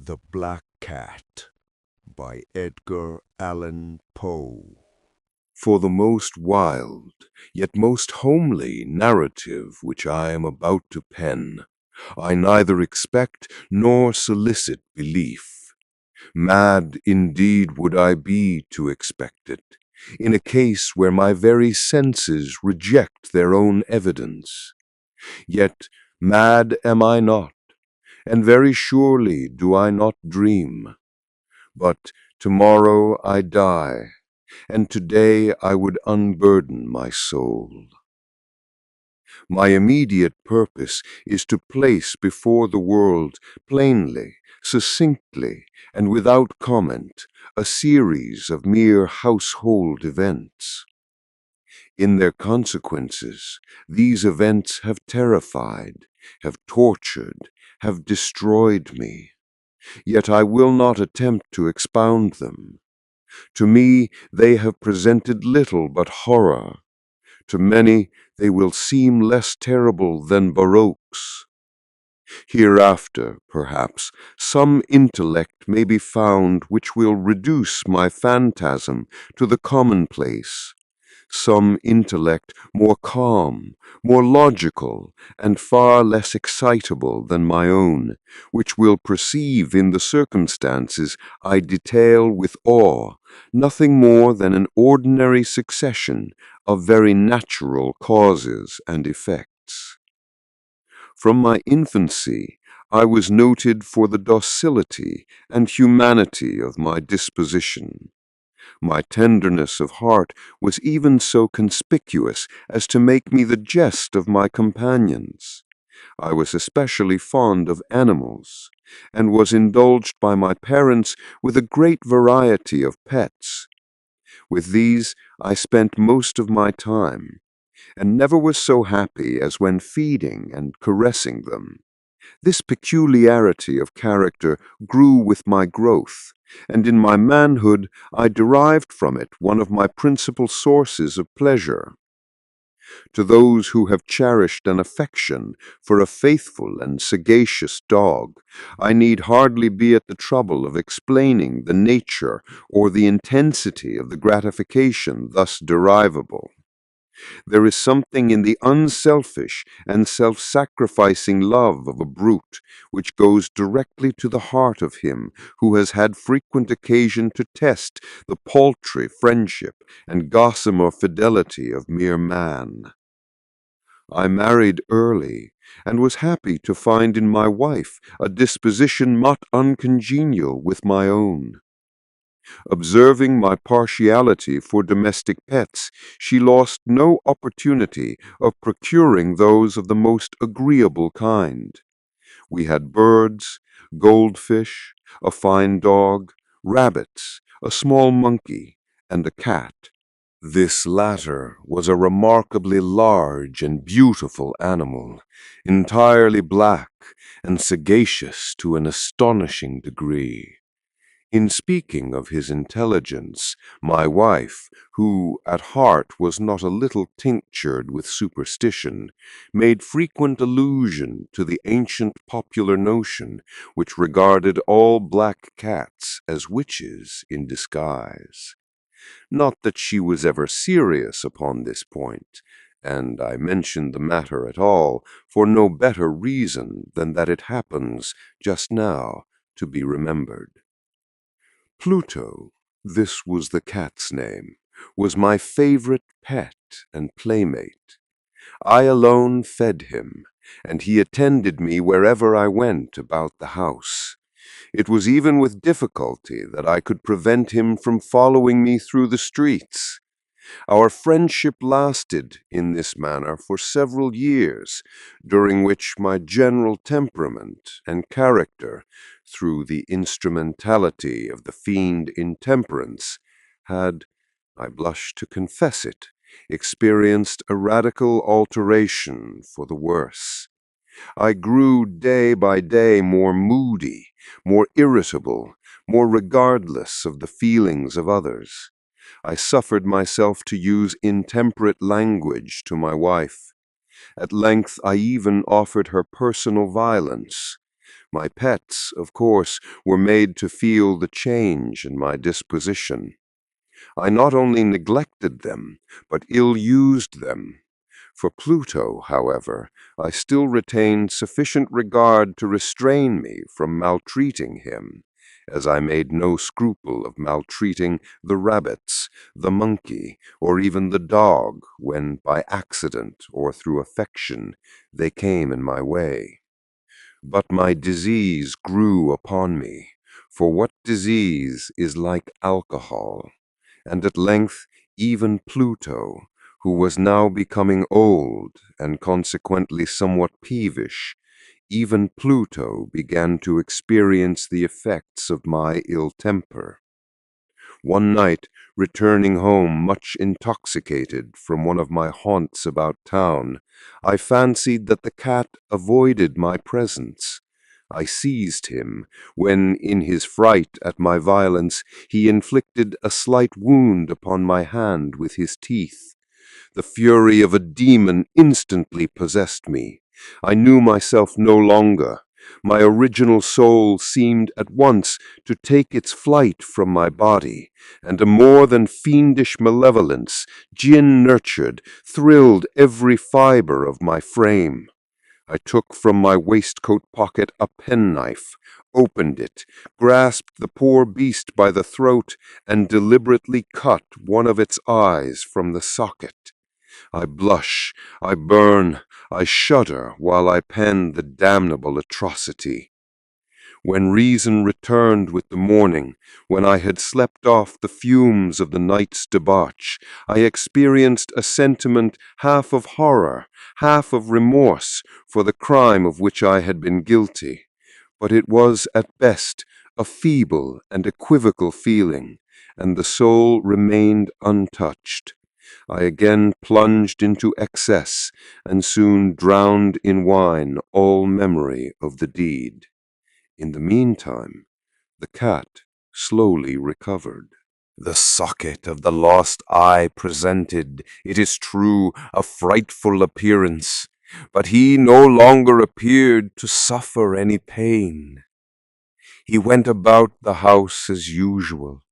The Black Cat by Edgar Allan Poe. For the most wild, yet most homely narrative which I am about to pen, I neither expect nor solicit belief. Mad indeed would I be to expect it, in a case where my very senses reject their own evidence. Yet mad am I not, and very surely do I not dream. But tomorrow I die, and today I would unburden my soul. My immediate purpose is to place before the world, plainly, succinctly, and without comment, a series of mere household events. In their consequences, these events have terrified, have tortured, have destroyed me. Yet I will not attempt to expound them. To me they have presented little but horror. To many they will seem less terrible than baroques. Hereafter, perhaps, some intellect may be found which will reduce my phantasm to the commonplace, some intellect more calm, more logical, and far less excitable than my own, which will perceive in the circumstances I detail with awe nothing more than an ordinary succession of very natural causes and effects. From my infancy, I was noted for the docility and humanity of my disposition. My tenderness of heart was even so conspicuous as to make me the jest of my companions. I was especially fond of animals, and was indulged by my parents with a great variety of pets. With these I spent most of my time, and never was so happy as when feeding and caressing them. This peculiarity of character grew with my growth, and in my manhood I derived from it one of my principal sources of pleasure. To those who have cherished an affection for a faithful and sagacious dog, I need hardly be at the trouble of explaining the nature or the intensity of the gratification thus derivable. There is something in the unselfish and self-sacrificing love of a brute which goes directly to the heart of him who has had frequent occasion to test the paltry friendship and gossamer fidelity of mere man. I married early, and was happy to find in my wife a disposition not uncongenial with my own. Observing my partiality for domestic pets, she lost no opportunity of procuring those of the most agreeable kind. We had birds, goldfish, a fine dog, rabbits, a small monkey, and a cat. This latter was a remarkably large and beautiful animal, entirely black and sagacious to an astonishing degree. In speaking of his intelligence, my wife, who at heart was not a little tinctured with superstition, made frequent allusion to the ancient popular notion which regarded all black cats as witches in disguise. Not that she was ever serious upon this point, and I mention the matter at all for no better reason than that it happens just now to be remembered. Pluto, this was the cat's name, was my favorite pet and playmate. I alone fed him, and he attended me wherever I went about the house. It was even with difficulty that I could prevent him from following me through the streets. Our friendship lasted in this manner for several years, during which my general temperament and character, through the instrumentality of the fiend intemperance, had, I blush to confess it, experienced a radical alteration for the worse. I grew day by day more moody, more irritable, more regardless of the feelings of others. I suffered myself to use intemperate language to my wife. At length I even offered her personal violence. My pets, of course, were made to feel the change in my disposition. I not only neglected them, but ill-used them. For Pluto, however, I still retained sufficient regard to restrain me from maltreating him, as I made no scruple of maltreating the rabbits, the monkey, or even the dog when, by accident or through affection, they came in my way. But my disease grew upon me, for what disease is like alcohol? And at length even Pluto, who was now becoming old and consequently somewhat peevish, even Pluto began to experience the effects of my ill temper. One night, returning home much intoxicated from one of my haunts about town, I fancied that the cat avoided my presence. I seized him, when, in his fright at my violence, he inflicted a slight wound upon my hand with his teeth. The fury of a demon instantly possessed me. I knew myself no longer. My original soul seemed at once to take its flight from my body, and a more than fiendish malevolence, gin-nurtured, thrilled every fibre of my frame. I took from my waistcoat pocket a penknife, opened it, grasped the poor beast by the throat, and deliberately cut one of its eyes from the socket. I blush, I burn, I shudder while I pen the damnable atrocity. When reason returned with the morning, when I had slept off the fumes of the night's debauch, I experienced a sentiment half of horror, half of remorse for the crime of which I had been guilty. But it was at best a feeble and equivocal feeling, and the soul remained untouched. I again plunged into excess, and soon drowned in wine all memory of the deed. In the meantime, the cat slowly recovered. The socket of the lost eye presented, it is true, a frightful appearance, but he no longer appeared to suffer any pain. He went about the house as usual,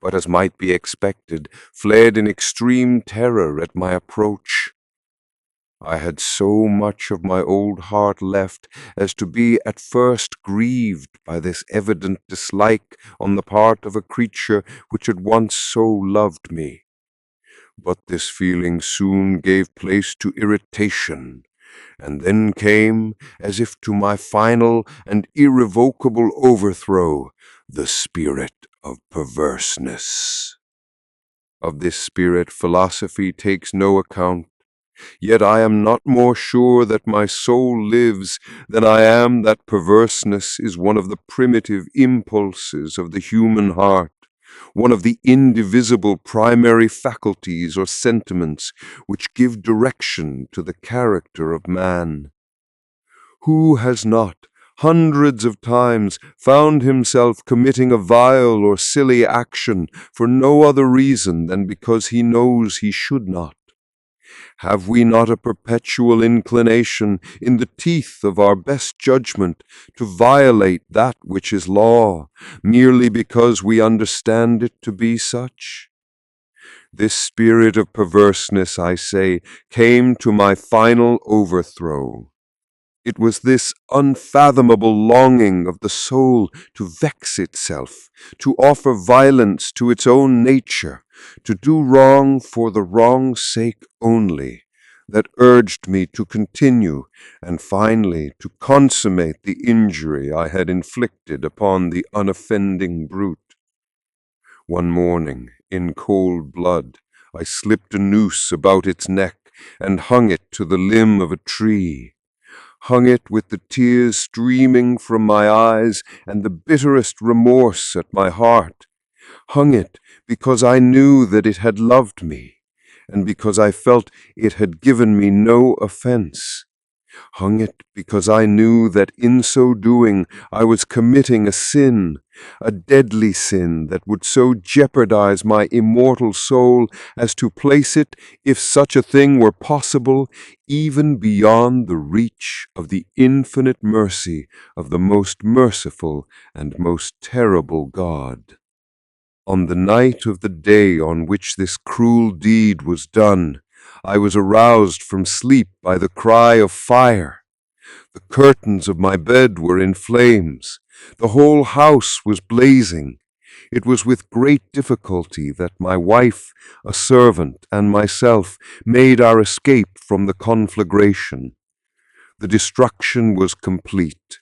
but as might be expected, fled in extreme terror at my approach. I had so much of my old heart left as to be at first grieved by this evident dislike on the part of a creature which had once so loved me. But this feeling soon gave place to irritation, and then came, as if to my final and irrevocable overthrow, the spirit of perverseness. Of this spirit philosophy takes no account. Yet I am not more sure that my soul lives than I am that perverseness is one of the primitive impulses of the human heart, one of the indivisible primary faculties or sentiments which give direction to the character of man. Who has not, hundreds of times, found himself committing a vile or silly action for no other reason than because he knows he should not? Have we not a perpetual inclination, in the teeth of our best judgment, to violate that which is law, merely because we understand it to be such? This spirit of perverseness, I say, came to my final overthrow. It was this unfathomable longing of the soul to vex itself, to offer violence to its own nature, to do wrong for the wrong's sake only, that urged me to continue and finally to consummate the injury I had inflicted upon the unoffending brute. One morning, in cold blood, I slipped a noose about its neck and hung it to the limb of a tree. Hung it with the tears streaming from my eyes and the bitterest remorse at my heart. Hung it because I knew that it had loved me, and because I felt it had given me no offense. Hung it because I knew that in so doing I was committing a sin, a deadly sin that would so jeopardize my immortal soul as to place it, if such a thing were possible, even beyond the reach of the infinite mercy of the most merciful and most terrible God. On the night of the day on which this cruel deed was done, I was aroused from sleep by the cry of fire. The curtains of my bed were in flames. The whole house was blazing. It was with great difficulty that my wife, a servant, and myself made our escape from the conflagration. The destruction was complete.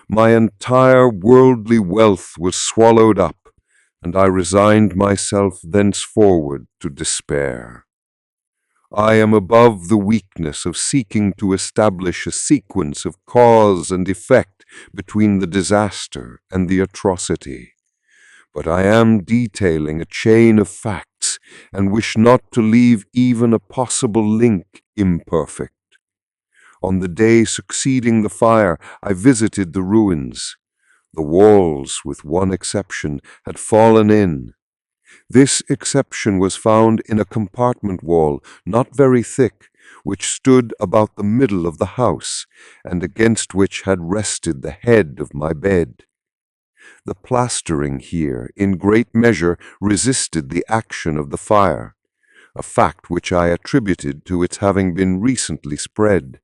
My entire worldly wealth was swallowed up, and I resigned myself thenceforward to despair. I am above the weakness of seeking to establish a sequence of cause and effect between the disaster and the atrocity. But I am detailing a chain of facts and wish not to leave even a possible link imperfect. On the day succeeding the fire, I visited the ruins. The walls, with one exception, had fallen in. This exception was found in a compartment wall, not very thick, which stood about the middle of the house, and against which had rested the head of my bed. The plastering here, in great measure, resisted the action of the fire, a fact which I attributed to its having been recently spread.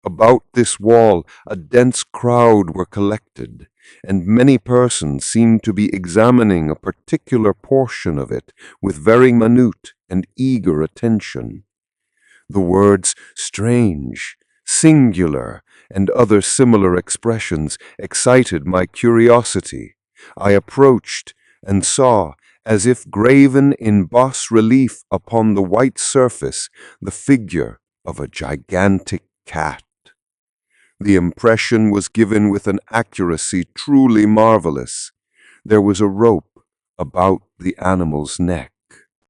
About this wall a dense crowd were collected, and many persons seemed to be examining a particular portion of it with very minute and eager attention. The words strange, singular, and other similar expressions excited my curiosity. I approached and saw, as if graven in bas-relief upon the white surface, the figure of a gigantic cat. The impression was given with an accuracy truly marvelous. There was a rope about the animal's neck.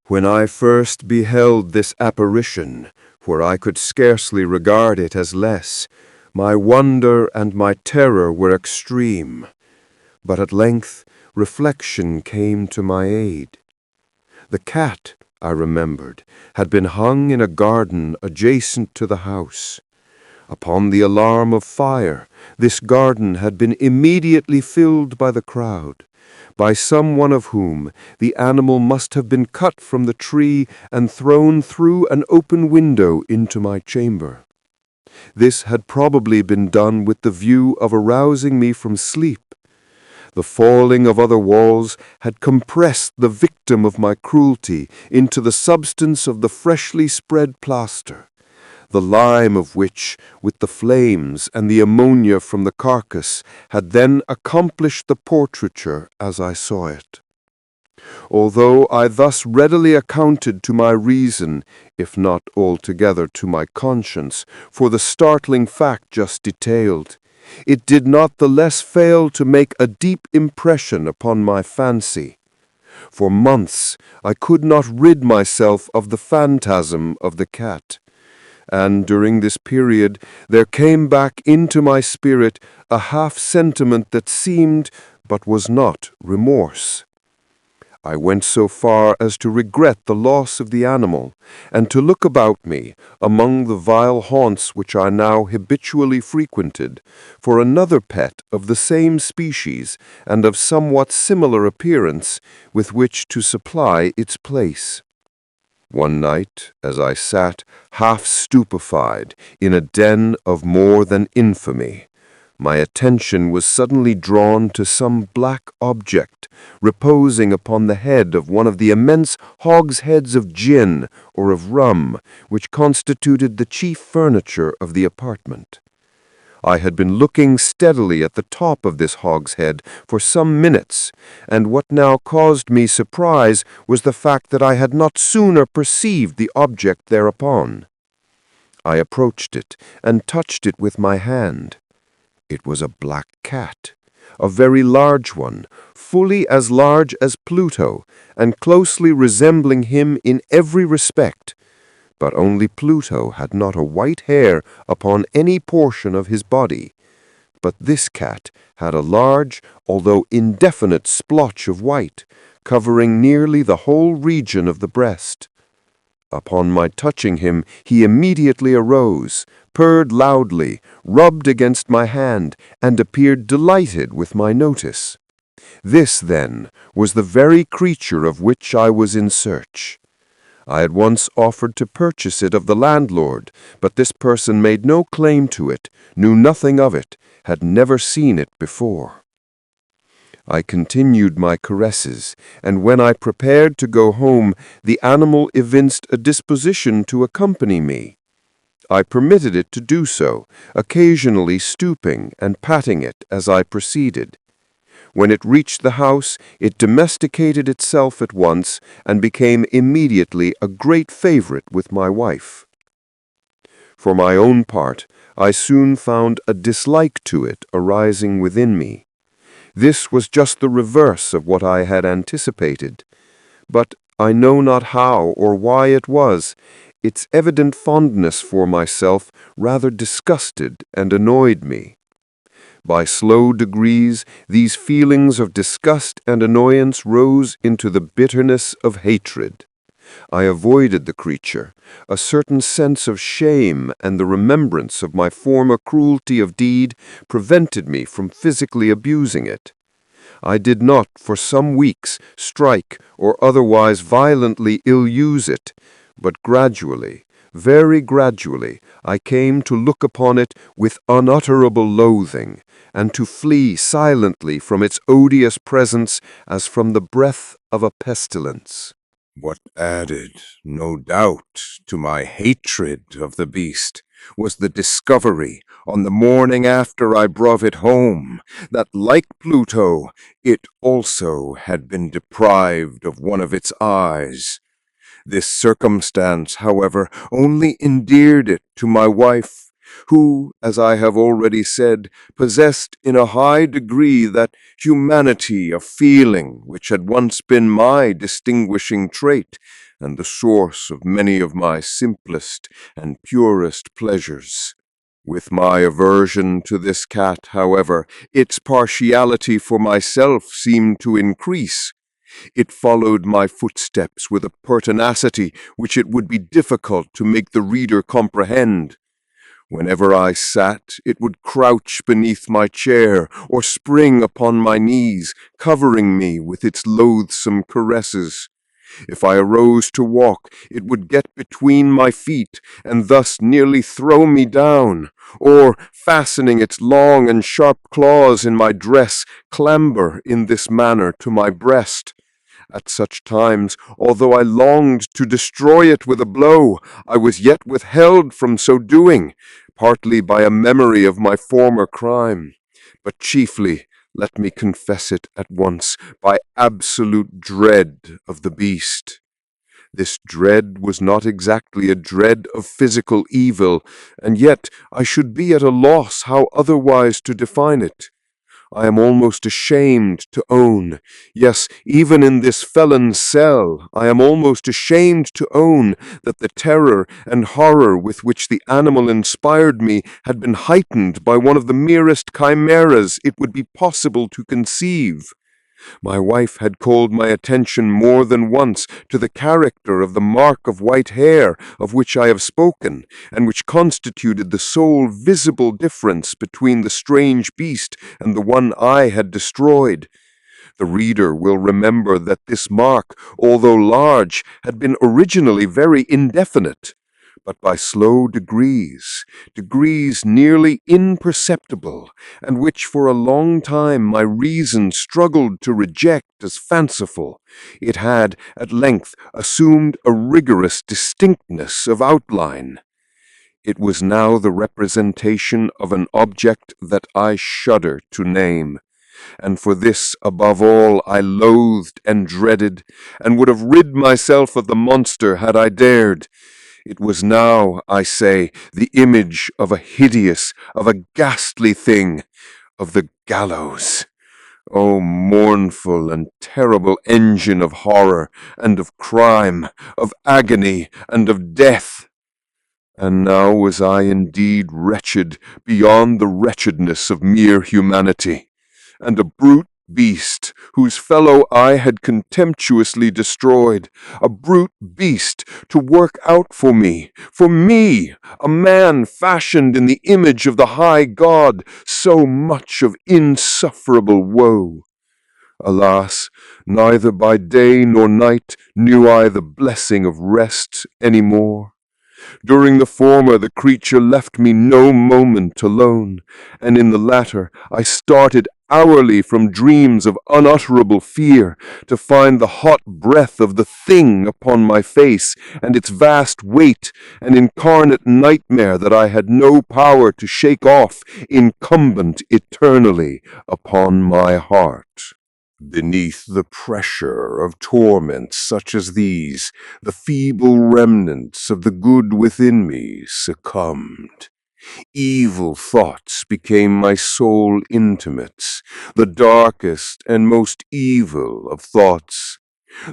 When I first beheld this apparition, for I could scarcely regard it as less, my wonder and my terror were extreme. But at length reflection came to my aid. The cat, I remembered, had been hung in a garden adjacent to the house. Upon the alarm of fire, this garden had been immediately filled by the crowd, by some one of whom the animal must have been cut from the tree and thrown through an open window into my chamber. This had probably been done with the view of arousing me from sleep. The falling of other walls had compressed the victim of my cruelty into the substance of the freshly spread plaster, the lime of which, with the flames and the ammonia from the carcass, had then accomplished the portraiture as I saw it. Although I thus readily accounted to my reason, if not altogether to my conscience, for the startling fact just detailed, it did not the less fail to make a deep impression upon my fancy. For months I could not rid myself of the phantasm of the cat, and during this period there came back into my spirit a half-sentiment that seemed, but was not, remorse. I went so far as to regret the loss of the animal, and to look about me, among the vile haunts which I now habitually frequented, for another pet of the same species and of somewhat similar appearance, with which to supply its place. One night, as I sat, half stupefied, in a den of more than infamy, my attention was suddenly drawn to some black object reposing upon the head of one of the immense hogsheads of gin or of rum which constituted the chief furniture of the apartment. I had been looking steadily at the top of this hogshead for some minutes, and what now caused me surprise was the fact that I had not sooner perceived the object thereupon. I approached it and touched it with my hand. It was a black cat, a very large one, fully as large as Pluto, and closely resembling him in every respect. But only Pluto had not a white hair upon any portion of his body. But this cat had a large, although indefinite splotch of white, covering nearly the whole region of the breast. Upon my touching him, he immediately arose, purred loudly, rubbed against my hand, and appeared delighted with my notice. This, then, was the very creature of which I was in search. I had once offered to purchase it of the landlord, but this person made no claim to it, knew nothing of it, had never seen it before. I continued my caresses, and when I prepared to go home, the animal evinced a disposition to accompany me. I permitted it to do so, occasionally stooping and patting it as I proceeded. When it reached the house, it domesticated itself at once and became immediately a great favorite with my wife. For my own part, I soon found a dislike to it arising within me. This was just the reverse of what I had anticipated, but I know not how or why it was. Its evident fondness for myself rather disgusted and annoyed me. By slow degrees, these feelings of disgust and annoyance rose into the bitterness of hatred. I avoided the creature. A certain sense of shame and the remembrance of my former cruelty of deed prevented me from physically abusing it. I did not, for some weeks, strike or otherwise violently ill-use it, but gradually, very gradually, I came to look upon it with unutterable loathing, and to flee silently from its odious presence as from the breath of a pestilence. What added, no doubt, to my hatred of the beast was the discovery, on the morning after I brought it home, that, like Pluto, it also had been deprived of one of its eyes. This circumstance, however, only endeared it to my wife, who, as I have already said, possessed in a high degree that humanity of feeling which had once been my distinguishing trait and the source of many of my simplest and purest pleasures. With my aversion to this cat, however, its partiality for myself seemed to increase. It followed my footsteps with a pertinacity which it would be difficult to make the reader comprehend. Whenever I sat, it would crouch beneath my chair or spring upon my knees, covering me with its loathsome caresses. If I arose to walk, it would get between my feet and thus nearly throw me down, or, fastening its long and sharp claws in my dress, clamber in this manner to my breast. At such times, although I longed to destroy it with a blow, I was yet withheld from so doing, partly by a memory of my former crime, but chiefly, let me confess it at once, by absolute dread of the beast. This dread was not exactly a dread of physical evil, and yet I should be at a loss how otherwise to define it. I am almost ashamed to own, yes, even in this felon's cell, I am almost ashamed to own that the terror and horror with which the animal inspired me had been heightened by one of the merest chimeras it would be possible to conceive. My wife had called my attention more than once to the character of the mark of white hair of which I have spoken, and which constituted the sole visible difference between the strange beast and the one I had destroyed. The reader will remember that this mark, although large, had been originally very indefinite, but by slow degrees nearly imperceptible, and which for a long time my reason struggled to reject as fanciful, it had at length assumed a rigorous distinctness of outline. It was now the representation of an object that I shudder to name, and for this above all I loathed and dreaded, and would have rid myself of the monster had I dared. It was now, I say, the image of a hideous, of a ghastly thing, of the gallows. O mournful and terrible engine of horror and of crime, of agony and of death! And now was I indeed wretched beyond the wretchedness of mere humanity, and a brute beast whose fellow I had contemptuously destroyed, a brute beast to work out for me, a man fashioned in the image of the high God, so much of insufferable woe. Alas, neither by day nor night knew I the blessing of rest any more. During the former, the creature left me no moment alone, and in the latter I started hourly from dreams of unutterable fear, to find the hot breath of the thing upon my face, and its vast weight, an incarnate nightmare that I had no power to shake off, incumbent eternally upon my heart. Beneath the pressure of torments such as these, the feeble remnants of the good within me succumbed. Evil thoughts became my sole intimates, the darkest and most evil of thoughts.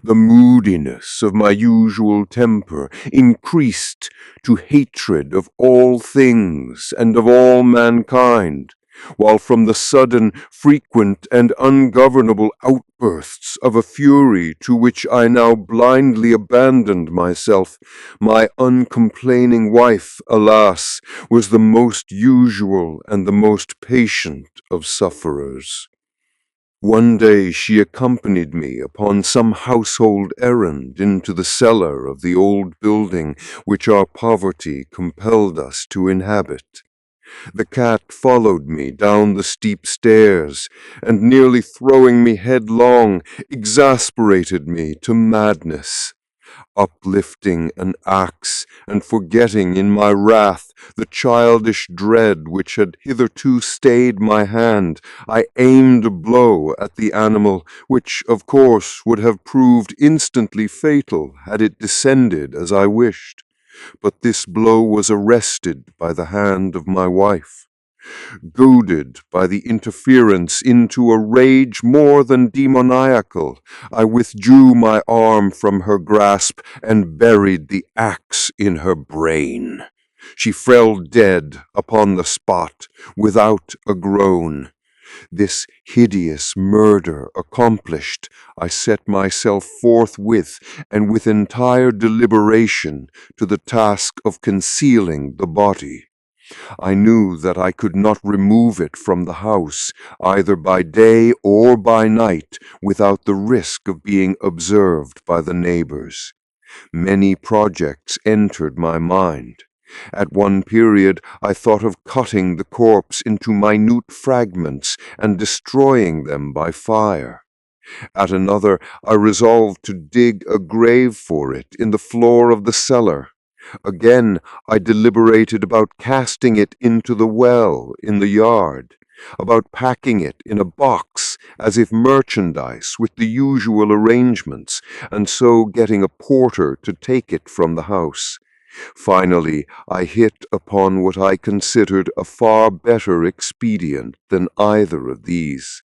The moodiness of my usual temper increased to hatred of all things and of all mankind, while from the sudden, frequent, and ungovernable outbursts of a fury to which I now blindly abandoned myself, my uncomplaining wife, alas, was the most usual and the most patient of sufferers. One day she accompanied me upon some household errand into the cellar of the old building which our poverty compelled us to inhabit. The cat followed me down the steep stairs, and nearly throwing me headlong, exasperated me to madness. Uplifting an axe, and forgetting in my wrath the childish dread which had hitherto stayed my hand, I aimed a blow at the animal, which, of course, would have proved instantly fatal had it descended as I wished. But this blow was arrested by the hand of my wife. Goaded by the interference into a rage more than demoniacal, I withdrew my arm from her grasp and buried the axe in her brain. She fell dead upon the spot without a groan. This hideous murder accomplished, I set myself forthwith and with entire deliberation to the task of concealing the body. I knew that I could not remove it from the house, either by day or by night, without the risk of being observed by the neighbors. Many projects entered my mind. At one period I thought of cutting the corpse into minute fragments and destroying them by fire. At another I resolved to dig a grave for it in the floor of the cellar. Again, I deliberated about casting it into the well in the yard, about packing it in a box as if merchandise with the usual arrangements, and so getting a porter to take it from the house. Finally, I hit upon what I considered a far better expedient than either of these.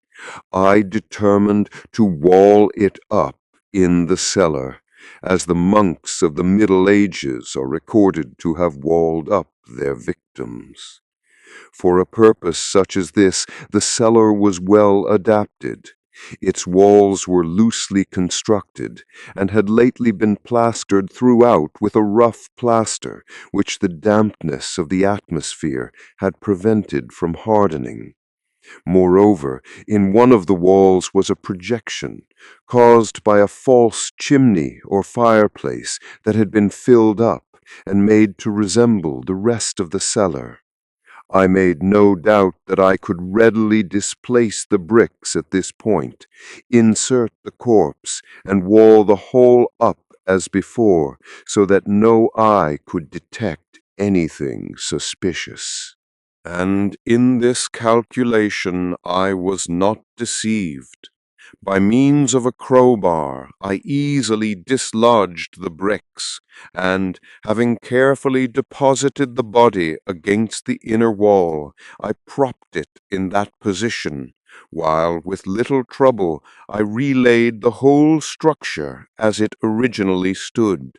I determined to wall it up in the cellar, as the monks of the Middle Ages are recorded to have walled up their victims. For a purpose such as this, the cellar was well adapted. Its walls were loosely constructed, and had lately been plastered throughout with a rough plaster, which the dampness of the atmosphere had prevented from hardening. Moreover, in one of the walls was a projection, caused by a false chimney or fireplace that had been filled up and made to resemble the rest of the cellar. I made no doubt that I could readily displace the bricks at this point, insert the corpse, and wall the whole up as before, so that no eye could detect anything suspicious. And in this calculation I was not deceived. By means of a crowbar I easily dislodged the bricks, and, having carefully deposited the body against the inner wall, I propped it in that position, while with little trouble I relaid the whole structure as it originally stood.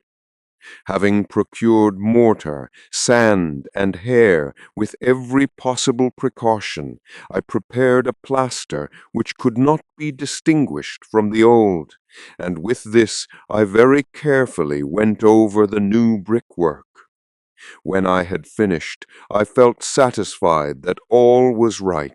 Having procured mortar, sand, and hair with every possible precaution, I prepared a plaster which could not be distinguished from the old, and with this I very carefully went over the new brickwork. When I had finished, I felt satisfied that all was right.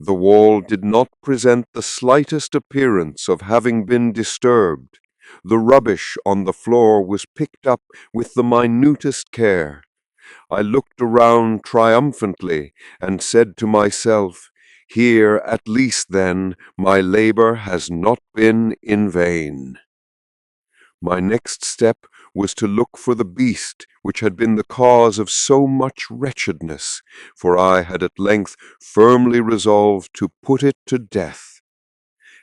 The wall did not present the slightest appearance of having been disturbed. The rubbish on the floor was picked up with the minutest care. I looked around triumphantly and said to myself, "Here at least, then, my labor has not been in vain." My next step was to look for the beast which had been the cause of so much wretchedness, for I had at length firmly resolved to put it to death.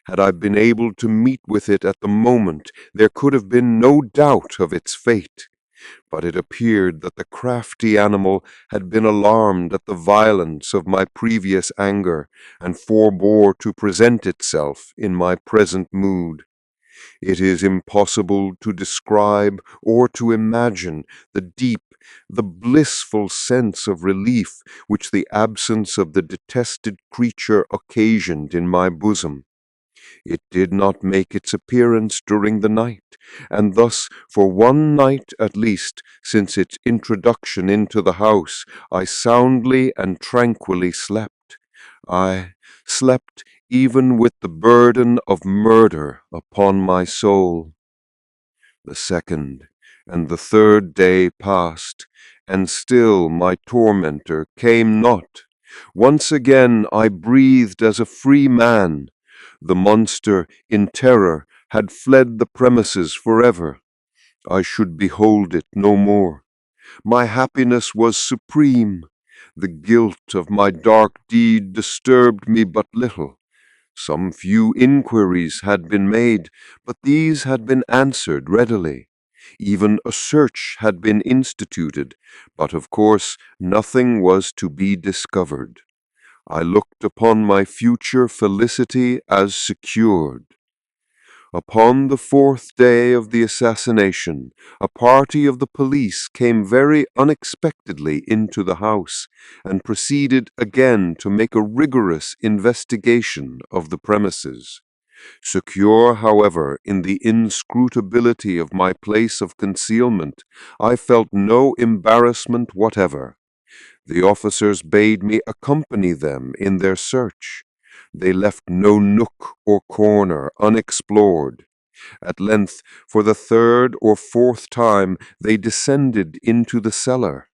Had I been able to meet with it at the moment, there could have been no doubt of its fate. But it appeared that the crafty animal had been alarmed at the violence of my previous anger, and forbore to present itself in my present mood. It is impossible to describe or to imagine the deep, the blissful sense of relief which the absence of the detested creature occasioned in my bosom. It did not make its appearance during the night, and thus for one night at least, since its introduction into the house, I soundly and tranquilly slept. I slept even with the burden of murder upon my soul. The second and the third day passed, and still my tormentor came not. Once again I breathed as a free man. The monster, in terror, had fled the premises forever. I should behold it no more. My happiness was supreme. The guilt of my dark deed disturbed me but little. Some few inquiries had been made, but these had been answered readily. Even a search had been instituted, but of course nothing was to be discovered. I looked upon my future felicity as secured. Upon the fourth day of the assassination, a party of the police came very unexpectedly into the house, and proceeded again to make a rigorous investigation of the premises. Secure, however, in the inscrutability of my place of concealment, I felt no embarrassment whatever. The officers bade me accompany them in their search. They left no nook or corner unexplored. At length, for the third or fourth time, they descended into the cellar.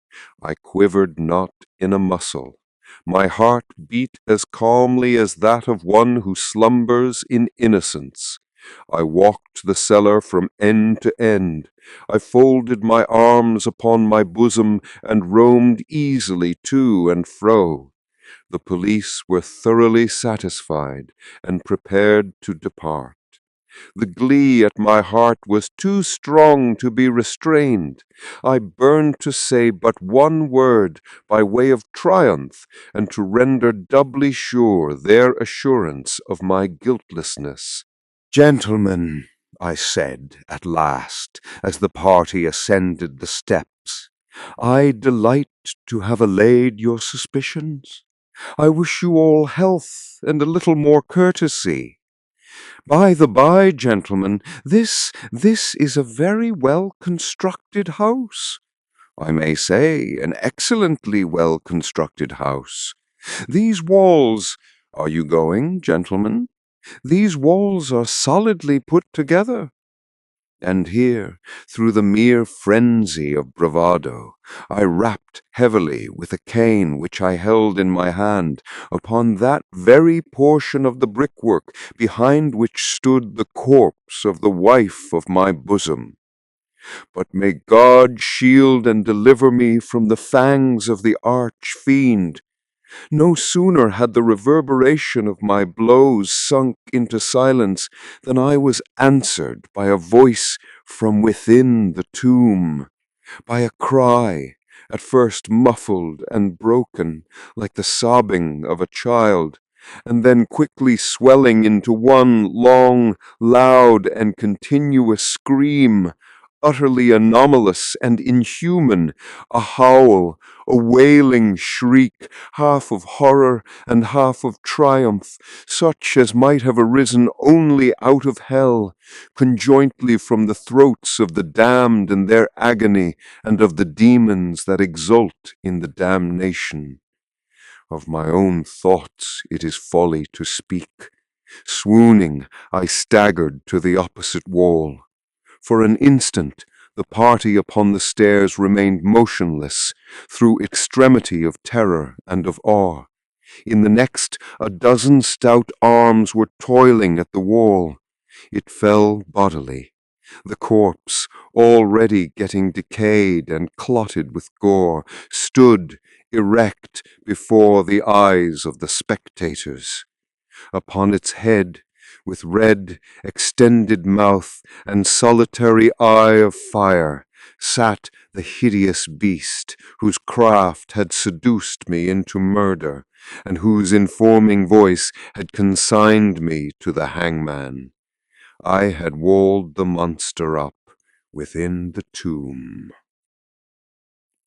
I quivered not in a muscle. My heart beat as calmly as that of one who slumbers in innocence. I walked the cellar from end to end. I folded my arms upon my bosom and roamed easily to and fro. The police were thoroughly satisfied and prepared to depart. The glee at my heart was too strong to be restrained. I burned to say but one word by way of triumph, and to render doubly sure their assurance of my guiltlessness. "Gentlemen," I said at last, as the party ascended the steps, "I delight to have allayed your suspicions. I wish you all health and a little more courtesy. By the by, gentlemen, this is a very well-constructed house. I may say, an excellently well-constructed house. These walls— Are you going, gentlemen? These walls are solidly put together." And here, through the mere frenzy of bravado, I rapped heavily with a cane which I held in my hand upon that very portion of the brickwork behind which stood the corpse of the wife of my bosom. But may God shield and deliver me from the fangs of the arch-fiend. No sooner had the reverberation of my blows sunk into silence than I was answered by a voice from within the tomb, by a cry, at first muffled and broken, like the sobbing of a child, and then quickly swelling into one long, loud, and continuous scream. utterly anomalous and inhuman, a howl, a wailing shriek, half of horror and half of triumph, such as might have arisen only out of hell, conjointly from the throats of the damned in their agony, and of the demons that exult in the damnation. Of my own thoughts it is folly to speak. Swooning, I staggered to the opposite wall. For an instant, the party upon the stairs remained motionless, through extremity of terror and of awe. In the next, a dozen stout arms were toiling at the wall. It fell bodily. The corpse, already getting decayed and clotted with gore, stood erect before the eyes of the spectators. Upon its head, with red, extended mouth and solitary eye of fire, sat the hideous beast whose craft had seduced me into murder, and whose informing voice had consigned me to the hangman. I had walled the monster up within the tomb.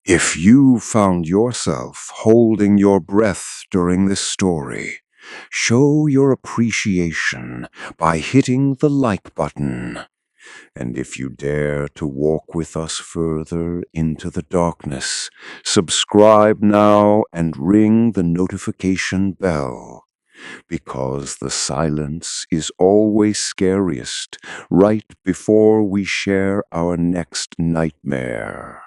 If you found yourself holding your breath during this story, show your appreciation by hitting the like button. And if you dare to walk with us further into the darkness, subscribe now and ring the notification bell, because the silence is always scariest right before we share our next nightmare.